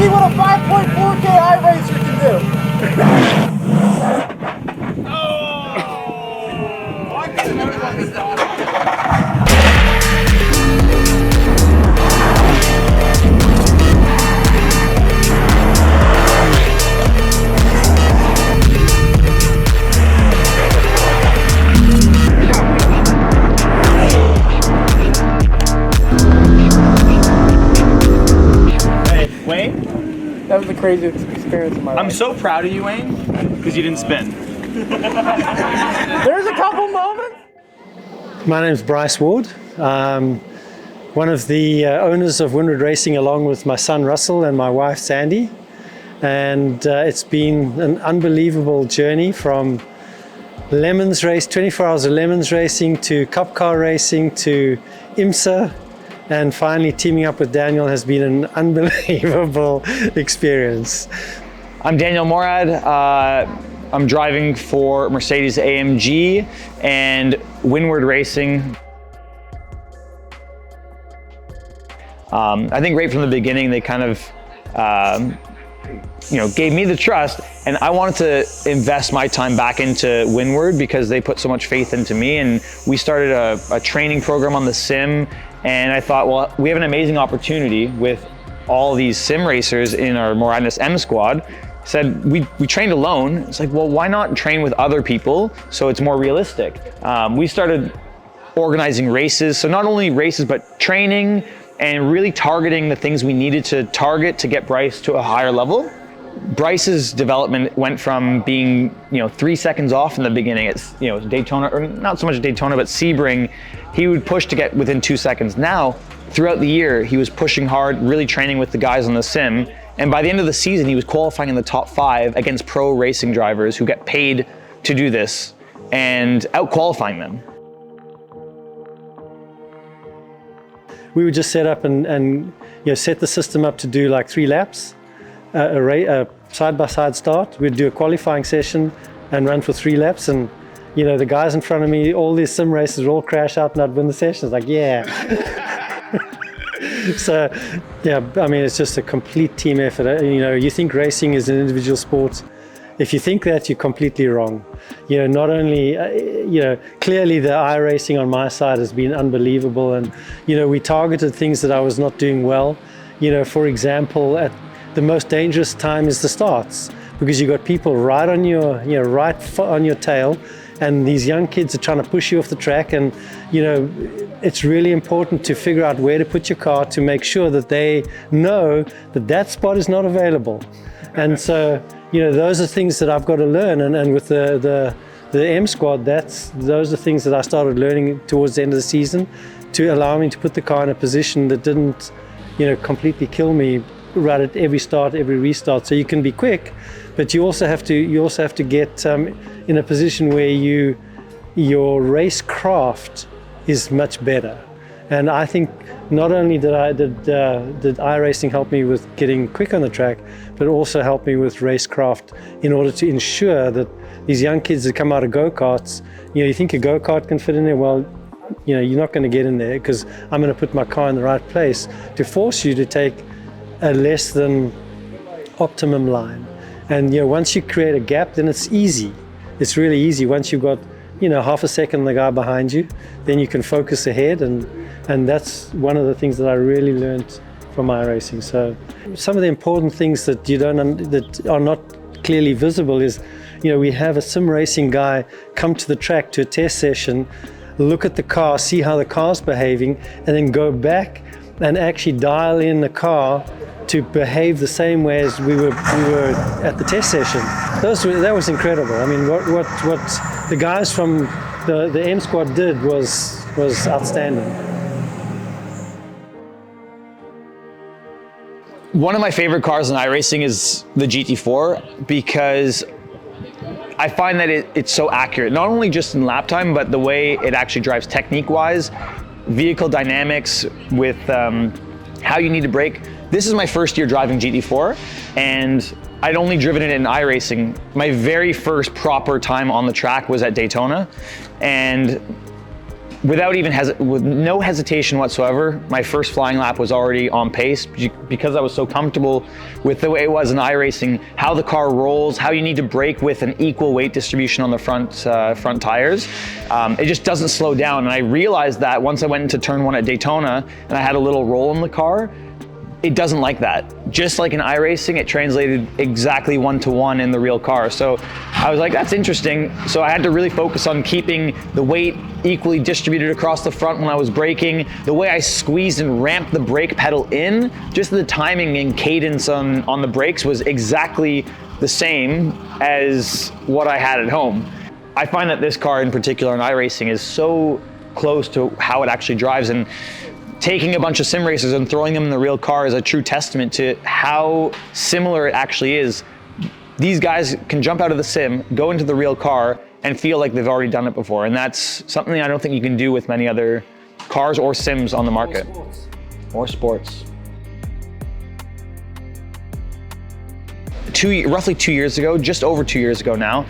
see what a 5.4K iRacer can do. Oh! Why can't everyone stop? That was the craziest experience of my life. I'm so proud of you, Wayne, because you didn't spin. There's a couple moments. My name's Bryce Ward. One of the owners of Winward Racing, along with my son Russell and my wife Sandy. And it's been an unbelievable journey from Lemons race, 24 hours of Lemons racing, to Cup car racing, to IMSA. And finally teaming up with Daniel has been an unbelievable experience. I'm Daniel Morad. I'm driving for Mercedes AMG and Winward Racing. I think right from the beginning they kind of gave me the trust, and I wanted to invest my time back into Winward because they put so much faith into me, and we started a training program on the sim. And I thought, well, we have an amazing opportunity with all these sim racers in our Moradness M squad. Said we trained alone. It's like, well, why not train with other people so it's more realistic? We started organizing races. So not only races, but training and really targeting the things we needed to target to get Bryce to a higher level. Bryce's development went from being 3 seconds off in the beginning at Daytona, or not so much Daytona, but Sebring. He would push to get within 2 seconds. Now, throughout the year, he was pushing hard, really training with the guys on the sim. And by the end of the season, he was qualifying in the top 5 against pro racing drivers who get paid to do this and out-qualifying them. We would just set up and set the system up to do like 3 laps. A side-by-side start. We'd do a qualifying session and run for 3 laps, and the guys in front of me, all these sim races would all crash out and I'd win the session. It's like, yeah. So, yeah, I mean, it's just a complete team effort. You think racing is an individual sport. If you think that, you're completely wrong. Not only, clearly the iRacing on my side has been unbelievable, and, we targeted things that I was not doing well. For example, at the most dangerous time is the starts, because you got people right on your, right foot on your tail, and these young kids are trying to push you off the track, and it's really important to figure out where to put your car to make sure that they know that that spot is not available. And so, those are things that I've got to learn, and with the M squad, those are things that I started learning towards the end of the season to allow me to put the car in a position that didn't, completely kill me right at every start, every restart. So you can be quick, but you also have to get in a position where your racecraft is much better. And I think not only did iRacing help me with getting quick on the track, but also helped me with racecraft in order to ensure that these young kids that come out of go-karts, you think a go-kart can fit in there? Well, you're not going to get in there, because I'm going to put my car in the right place to force you to take a less than optimum line. And once you create a gap, then it's easy. It's really easy. Once you've got half a second the guy behind you, then you can focus ahead, and that's one of the things that I really learned from iRacing. So some of the important things that that are not clearly visible is, we have a sim racing guy come to the track to a test session, look at the car, see how the car's behaving, and then go back and actually dial in the car to behave the same way as we were at the test session. That was incredible. I mean, what the guys from the M squad did was outstanding. One of my favorite cars in iRacing is the GT4, because I find that it's so accurate, not only just in lap time, but the way it actually drives technique-wise, vehicle dynamics with how you need to brake. This is my first year driving GT4, and I'd only driven it in iRacing. My very first proper time on the track was at Daytona, and with no hesitation whatsoever, my first flying lap was already on pace because I was so comfortable with the way it was in iRacing, how the car rolls, how you need to brake with an equal weight distribution on the front tires. It just doesn't slow down. And I realized that once I went into turn 1 at Daytona and I had a little roll in the car, it doesn't like that. Just like in iRacing, it translated exactly 1-to-1 in the real car. So I was like, that's interesting. So I had to really focus on keeping the weight equally distributed across the front when I was braking, the way I squeezed and ramped the brake pedal in, just the timing and cadence on the brakes was exactly the same as what I had at home. I find that this car in particular in iRacing is so close to how it actually drives, and taking a bunch of sim racers and throwing them in the real car is a true testament to how similar it actually is. These guys can jump out of the sim, go into the real car, and feel like they've already done it before. And that's something I don't think you can do with many other cars or sims on the market. Or sports. Roughly 2 years ago, just over 2 years ago now.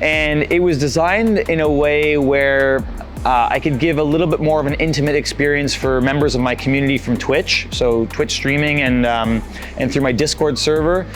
And it was designed in a way where I could give a little bit more of an intimate experience for members of my community from Twitch, so Twitch streaming and through my Discord server.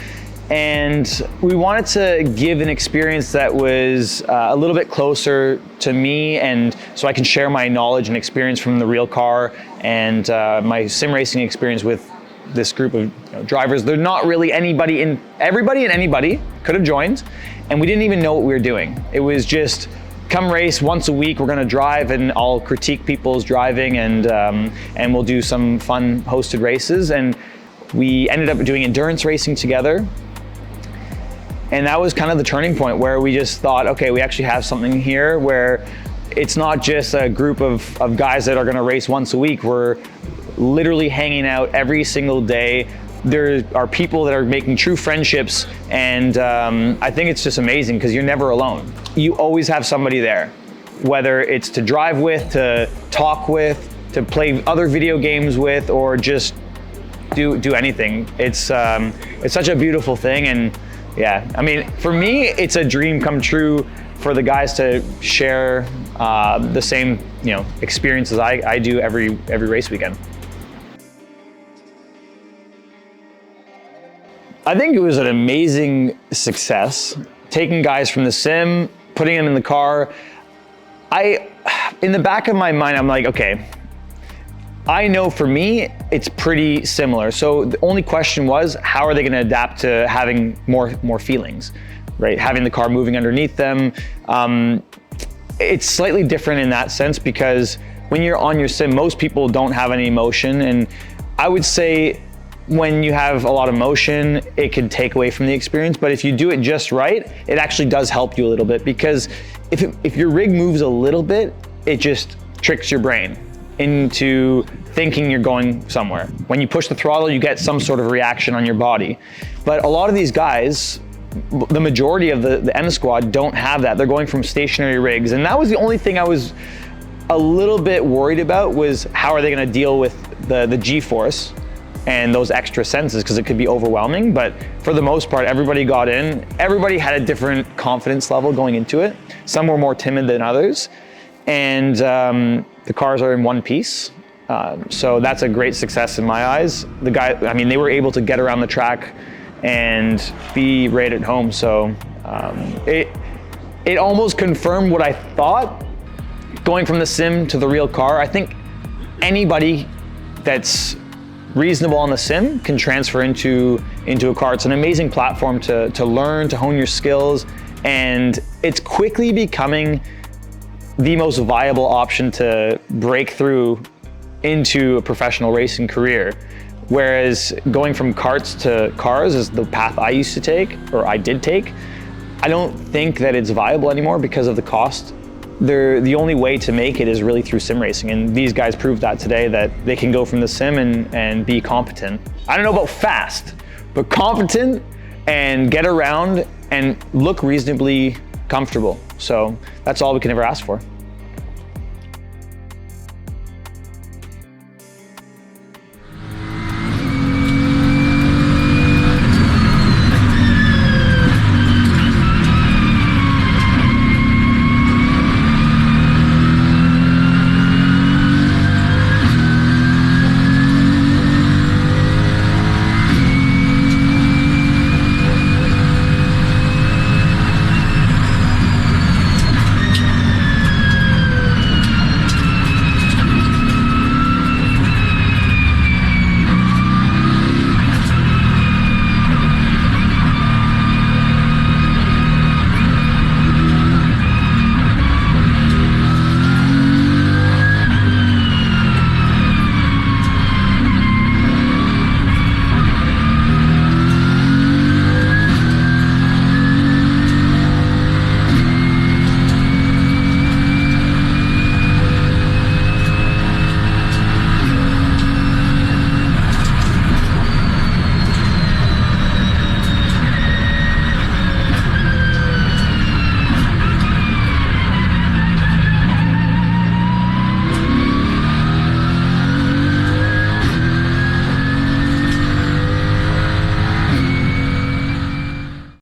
And we wanted to give an experience that was a little bit closer to me, and so I can share my knowledge and experience from the real car and my sim racing experience with this group of drivers. They're not really everybody and anybody could have joined, and we didn't even know what we were doing. It was just, come race once a week, we're gonna drive and I'll critique people's driving and we'll do some fun hosted races. And we ended up doing endurance racing together. And that was kind of the turning point where we just thought, okay, we actually have something here where it's not just a group of guys that are gonna race once a week. We're literally hanging out every single day. There are people that are making true friendships, and I think it's just amazing because you're never alone. You always have somebody there, whether it's to drive with, to talk with, to play other video games with, or just do anything. It's such a beautiful thing, and yeah, I mean, for me, it's a dream come true for the guys to share the same experiences I do every race weekend. I think it was an amazing success, taking guys from the sim, putting them in the car. In the back of my mind, I'm like, okay, I know for me, it's pretty similar. So the only question was, how are they gonna adapt to having more feelings, right? Having the car moving underneath them. It's slightly different in that sense because when you're on your sim, most people don't have any emotion. And I would say, when you have a lot of motion, it can take away from the experience, but if you do it just right, it actually does help you a little bit, because if your rig moves a little bit, it just tricks your brain into thinking you're going somewhere. When you push the throttle, you get some sort of reaction on your body. But a lot of these guys, the majority of the M squad don't have that. They're going from stationary rigs, and that was the only thing I was a little bit worried about, was how are they gonna deal with the G-force and those extra senses, because it could be overwhelming. But for the most part, everybody got in. Everybody had a different confidence level going into it. Some were more timid than others. And the cars are in one piece. So that's a great success in my eyes. They were able to get around the track and be right at home. So it almost confirmed what I thought going from the sim to the real car. I think anybody that's reasonable on the sim can transfer into a car. It's an amazing platform to learn, to hone your skills, and it's quickly becoming the most viable option to break through into a professional racing career. Whereas going from karts to cars is the path I used to take, or I did take. I don't think that it's viable anymore because of the cost. The only way to make it is really through sim racing, and these guys proved that today, that they can go from the sim and be competent. I don't know about fast, but competent and get around and look reasonably comfortable. So that's all we can ever ask for.